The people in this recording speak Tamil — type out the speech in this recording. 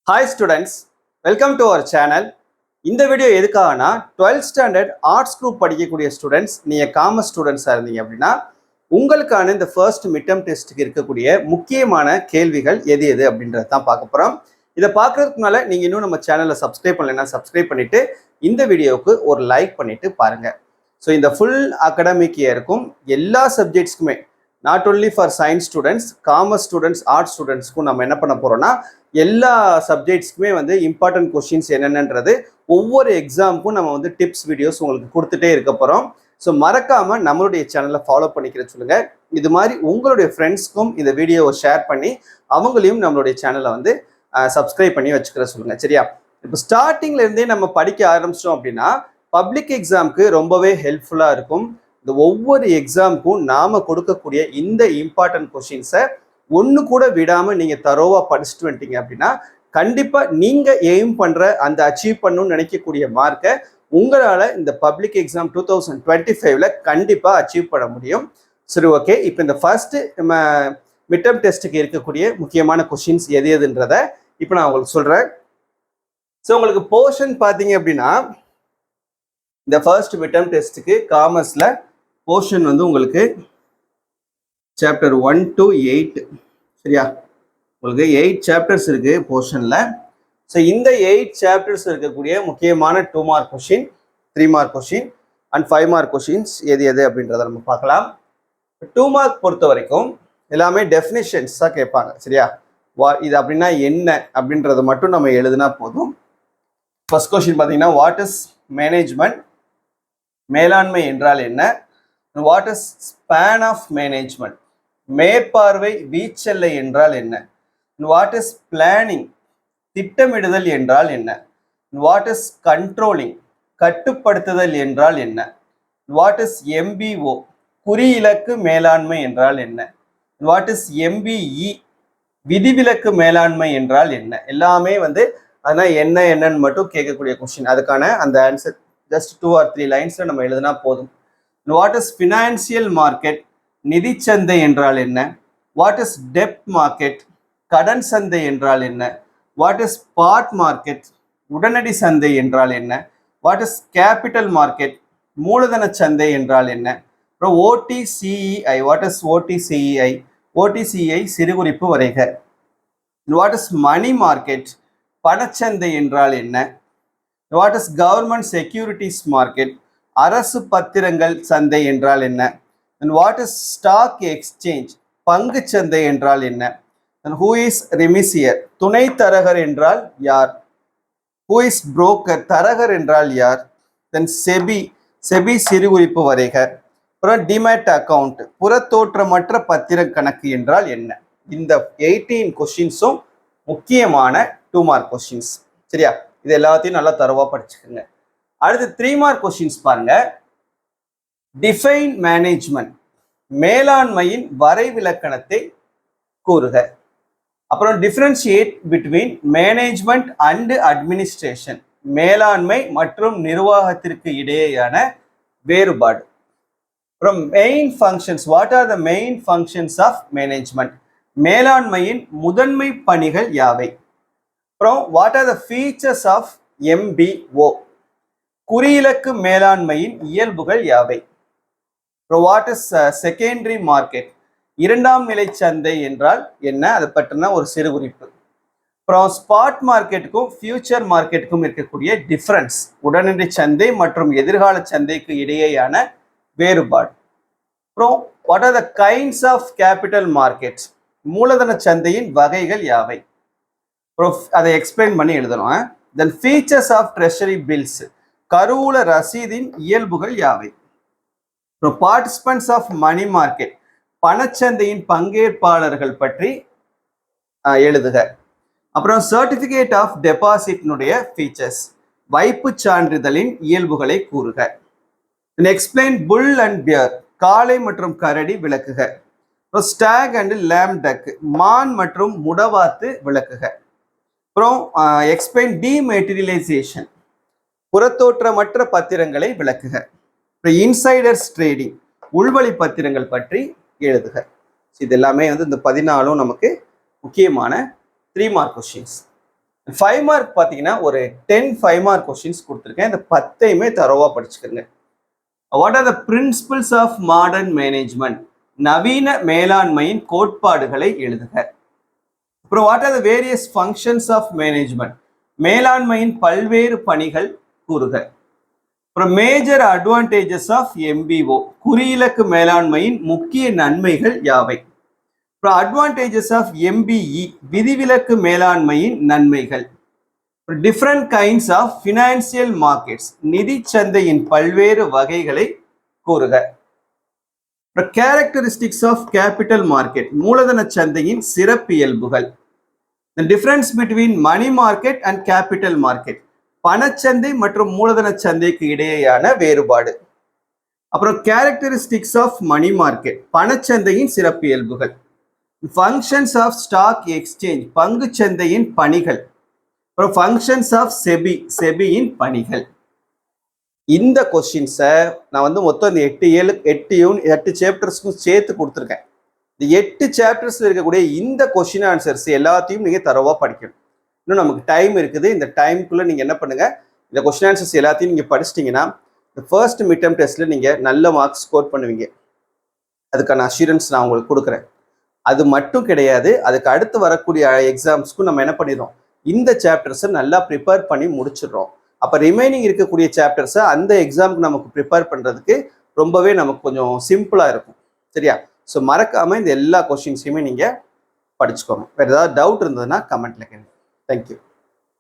Hi students, welcome to our channel. இந்த வீடியோ எதுக்காகனா 12th ஸ்டாண்டர்ட் ஆர்ட்ஸ் குரூப் படிக்கக்கூடிய ஸ்டூடெண்ட்ஸ், நீங்கள் காமர்ஸ் ஸ்டூடெண்ட்ஸாக இருந்தீங்க அப்படின்னா உங்களுக்கான இந்த ஃபர்ஸ்ட் மிட்டம் டெஸ்ட்டுக்கு இருக்கக்கூடிய முக்கியமான கேள்விகள் எது எது அப்படின்றத தான் பார்க்க போகிறோம். இதை பார்க்கறதுக்கு முன்னால நீங்கள் இன்னும் நம்ம சேனலை சப்ஸ்கிரைப் பண்ணலைன்னா சப்ஸ்கிரைப் பண்ணிவிட்டு இந்த வீடியோவுக்கு ஒரு லைக் பண்ணிவிட்டு பாருங்கள். ஸோ இந்த ஃபுல் அகடமிக் இயருக்கும் எல்லா சப்ஜெக்ட்ஸ்க்குமே not only for science students, commerce students, arts ஸ்டூடெண்ட்ஸ்க்கும் நம்ம என்ன பண்ண போகிறோம்னா எல்லா சப்ஜெக்ட்ஸ்க்குமே இம்பார்ட்டன்ட் கொஸ்டின்ஸ் என்னென்னன்றது ஒவ்வொரு எக்ஸாமுக்கும் நம்ம டிப்ஸ் வீடியோஸ் உங்களுக்கு கொடுத்துட்டே இருக்க போகிறோம். ஸோ மறக்காமல் நம்மளுடைய சேனலை ஃபாலோ பண்ணிக்கிற சொல்லுங்கள். இது மாதிரி உங்களுடைய ஃப்ரெண்ட்ஸ்க்கும் இந்த வீடியோவை ஷேர் பண்ணி அவங்களையும் நம்மளுடைய சேனலை சப்ஸ்கிரைப் பண்ணி வச்சுக்கிற சொல்லுங்கள். சரியா? இப்போ ஸ்டார்டிங்லேருந்தே நம்ம படிக்க ஆரம்பிச்சிட்டோம் அப்படின்னா பப்ளிக் எக்ஸாமுக்கு ரொம்பவே ஹெல்ப்ஃபுல்லாக இருக்கும். இந்த ஒவ்வொரு எக்ஸாமுக்கும் நாம் கொடுக்கக்கூடிய இந்த இம்பார்ட்டன்ட் கொஸ்டின்ஸை ஒன்று கூட விடாமல் நீங்கள் தரோவாக படிச்சுட்டு வந்துட்டீங்க அப்படின்னா கண்டிப்பாக நீங்கள் எய்ம் பண்ணுற அந்த அச்சீவ் பண்ணணும்னு நினைக்கக்கூடிய மார்க்கை உங்களால் இந்த பப்ளிக் எக்ஸாம் 2025 கண்டிப்பாக அச்சீவ் பண்ண முடியும். சரி, ஓகே. இப்போ இந்த ஃபர்ஸ்ட் நம்ம மிட்டம் டெஸ்ட்டுக்கு இருக்கக்கூடிய முக்கியமான கொஸ்டின்ஸ் எது எதுன்றதை இப்போ நான் உங்களுக்கு சொல்கிறேன். ஸோ உங்களுக்கு போர்ஷன் பார்த்தீங்க அப்படின்னா இந்த ஃபர்ஸ்ட் மிட்டம் டெஸ்ட்டுக்கு காமர்ஸில் போர்ஷன் உங்களுக்கு சாப்டர் 1 to 8. சரியா? உங்களுக்கு 8 சாப்டர்ஸ் இருக்கு போர்ஷனில். ஸோ இந்த 8 சாப்டர்ஸ் இருக்கக்கூடிய முக்கியமான 2 mark question, 3 mark question and 5 mark questions எது எது அப்படின்றத நம்ம பார்க்கலாம். 2 மார்க் பொறுத்த வரைக்கும் எல்லாமே டெஃபினிஷன்ஸாக கேட்பாங்க. சரியா? இது அப்படின்னா என்ன அப்படின்றத மட்டும் நம்ம எழுதுனா போதும். ஃபர்ஸ்ட் கொஷின் பார்த்தீங்கன்னா வாட் இஸ் மேனேஜ்மெண்ட், மேலாண்மை என்றால் என்ன? What is span of management, மேற்பார்வை வீச்செல்லை என்றால் என்ன? வாட் இஸ் பிளானிங், திட்டமிடுதல் என்றால் என்ன? வாட் இஸ் கண்ட்ரோலிங், கட்டுப்படுத்துதல் என்றால் என்ன? வாட் இஸ் MBO, குறியிலக்கு மேலாண்மை என்றால் என்ன? வாட் இஸ் MBE, விதிவிலக்கு மேலாண்மை என்றால் என்ன? எல்லாமே அதனால் என்னன்னு மட்டும் கேட்கக்கூடிய கொஸ்டின். அதுக்கான அந்த ஆன்சர் ஜஸ்ட் 2 or 3 லைன்ஸில் நம்ம எழுதினா போதும். வாட் இஸ் ஃபினான்சியல் மார்க்கெட், நிதி சந்தை என்றால் என்ன? வாட் இஸ் டெப்ட் மார்க்கெட், கடன் சந்தை என்றால் என்ன? வாட் இஸ் ஸ்பாட் மார்க்கெட், உடனடி சந்தை என்றால் என்ன? வாட் இஸ் கேபிட்டல் மார்க்கெட், மூலதன சந்தை என்றால் என்ன? அப்புறம் OTCEI, what is OTCEI, OTCEI சிறுகுறிப்பு வரைக. வாட் இஸ் மணி மார்க்கெட், பணச்சந்தை என்றால் என்ன? What is government securities market, அரசு பத்திரங்கள் சந்தை என்றால் என்ன? வாட் இஸ் ஸ்டாக் எக்ஸ்சேஞ்ச், பங்கு சந்தை என்றால் என்ன? ஹூ இஸ் ரெமிசியர், துணை தரகர் என்றால் யார்? ஹூ இஸ் புரோக்கர், தரகர் என்றால் யார்? தென் செபி, செபி சிறுகுறிப்பு வரைக. அப்புறம் டிமேட் அக்கவுண்ட், புறத்தோற்றமற்ற பத்திர கணக்கு என்றால் என்ன? இந்த 18 கொஸ்டின்ஸும் முக்கியமான 2 மார்க் கொஸ்டின்ஸ். சரியா? இது எல்லாத்தையும் நல்லா தரவா படிச்சுக்கோங்க. அடுத்து 3 மார்க் கொஸ்டின்ஸ் பாருங்க. டிஃபைன் மேனேஜ்மெண்ட், மேலாண்மையின் வரைவிலக்கணத்தை கூறுக. அப்புறம் differentiate between management and administration, மேலாண்மை மற்றும் நிர்வாகத்திற்கு இடையேயான வேறுபாடு. அப்புறம் main functions, what are the main functions of management, மேலாண்மையின் முதன்மை பணிகள் யாவை? அப்புறம் what are the features of MBO, குறியிலக்கு மேலாண்மையின் இயல்புகள் யாவை? வாட் இஸ் செகண்டரி மார்க்கெட், இரண்டாம் நிலை சந்தை என்றால் என்ன? அதை பற்றின ஒரு சிறு குறிப்பு. அப்புறம் ஸ்பாட் மார்க்கெட்டுக்கும் ஃபியூச்சர் மார்க்கெட்டுக்கும் இருக்கக்கூடிய டிஃபரன்ஸ், உடனடி சந்தை மற்றும் எதிர்கால சந்தைக்கு இடையேயான வேறுபாடு. அப்புறம் what are the kinds of capital market, மூலதன சந்தையின் வகைகள் யாவை? அப்புறம் அதை எக்ஸ்பிளைன் பண்ணி எழுதணும். Then features of treasury bills, கருவூல ரசீதின் இயல்புகள் யாவை? அப்புறம் பார்ட்டிசிபென்ட்ஸ் ஆஃப் மணி மார்க்கெட், பணச்சந்தையின் பங்கேற்பாளர்கள் பற்றி எழுதுக. அப்புறம் சர்டிஃபிகேட் ஆஃப் டெபாசிட்னுடைய ஃபீச்சர்ஸ், வைப்பு சான்றிதழின் இயல்புகளை கூறுக. எக்ஸ்பிளைன் புல் அண்ட் பியர், காளை மற்றும் கரடி விளக்குக. அப்புறம் ஸ்டாக் அண்ட் லேம் டக், மான் மற்றும் முடவாத்து விளக்குக. அப்புறம் எக்ஸ்பிளைன் டிமெட்டீரியலைசேஷன், புறத்தோற்றமற்ற பத்திரங்களை விளக்குக. அப்புறம் இன்சைடர்ஸ் ட்ரேடிங், உள்வழி பத்திரங்கள் பற்றி எழுதுக. இது எல்லாமே இந்த 14 நமக்கு முக்கியமான 3 மார்க் கொஸ்டின்ஸ். 5 மார்க் பார்த்தீங்கன்னா ஒரு 10 5 மார்க் கொஸ்டின்ஸ் கொடுத்துருக்கேன். இந்த 10யுமே தரோவா படிச்சுக்கோங்க. What are the principles of modern management? நவீன மேலாண்மையின் கோட்பாடுகளை எழுதுக. அப்புறம் what are the various functions of management? மேலாண்மையின் பல்வேறு பணிகள் கூறுக. அப்புறம் மேஜர் அட்வான்டேஜஸ் ஆஃப் MBO, குறியிலக்கு மேலாண்மையின் முக்கிய நன்மைகள் யாவை? அப்புறம் அட்வான்டேஜஸ் ஆஃப் MBE, விதிவிலக்கு மேலாண்மையின் நன்மைகள். Different kinds of financial markets, நிதி சந்தையின் பல்வேறு வகைகளை கூறுக. கேரக்டரிஸ்டிக்ஸ் ஆஃப் கேபிட்டல் மார்க்கெட், மூலதன சந்தையின் சிறப்பியல்புகள். The difference between money market and capital market, பணச்சந்தை மற்றும் மூலதன சந்தைக்கு இடையேயான வேறுபாடு. அப்புறம் கேரக்டரிஸ்டிக்ஸ் ஆஃப் மணி மார்க்கெட், பணச்சந்தையின் சிறப்பியல்புகள். ஃபங்க்ஷன்ஸ் ஆஃப் ஸ்டாக் எக்ஸ்சேஞ்ச், பங்கு சந்தையின் பணிகள். அப்புறம் ஃபங்க்ஷன்ஸ் ஆஃப் செபியின் பணிகள். இந்த கொஸ்டின்ஸை நான் மொத்தம் இந்த 8 சாப்டர்ஸ்க்கும் சேர்த்து கொடுத்துருக்கேன். இந்த 8 சாப்டர்ஸ்ல இருக்கக்கூடிய இந்த கொஸ்டின் ஆன்சர்ஸ் எல்லாத்தையும் நீங்க தரவா படிக்கணும். இன்னும் நமக்கு டைம் இருக்குது. இந்த டைமுக்குள்ள நீங்க என்ன பண்ணுங்க, இந்த கொஸ்டின் ஆன்சர்ஸ் எல்லாத்தையும் நீங்க படிச்சிட்டீங்கன்னா இந்த ஃபர்ஸ்ட் மிட் டெர்ம் டெஸ்ட்ல நீங்க நல்ல மார்க்ஸ் ஸ்கோர் பண்ணுவீங்க. அதுக்கான அஷூரன்ஸ் நான் உங்களுக்கு கொடுக்குறேன். அது மட்டும் கிடையாது, அதுக்கு அடுத்து வரக்கூடிய எக்ஸாம்ஸ்க்கும் நம்ம என்ன பண்ணிடுறோம், இந்த சாப்டர்ஸை நல்லா ப்ரிப்பேர் பண்ணி முடிச்சிடுறோம். அப்போ ரிமைனிங் இருக்கக்கூடிய சாப்டர்ஸை அந்த எக்ஸாமுக்கு நமக்கு ப்ரிப்பேர் பண்ணுறதுக்கு ரொம்பவே நமக்கு கொஞ்சம் சிம்பிளாக இருக்கும். சரியா? ஸோ மறக்காமல் இந்த எல்லா கொஸ்டின்ஸையுமே நீங்கள் படிச்சுக்கோங்க. வேறு ஏதாவது டவுட் இருந்ததுன்னா கமெண்ட்டில் கேளுங்க. தேங்க்யூ.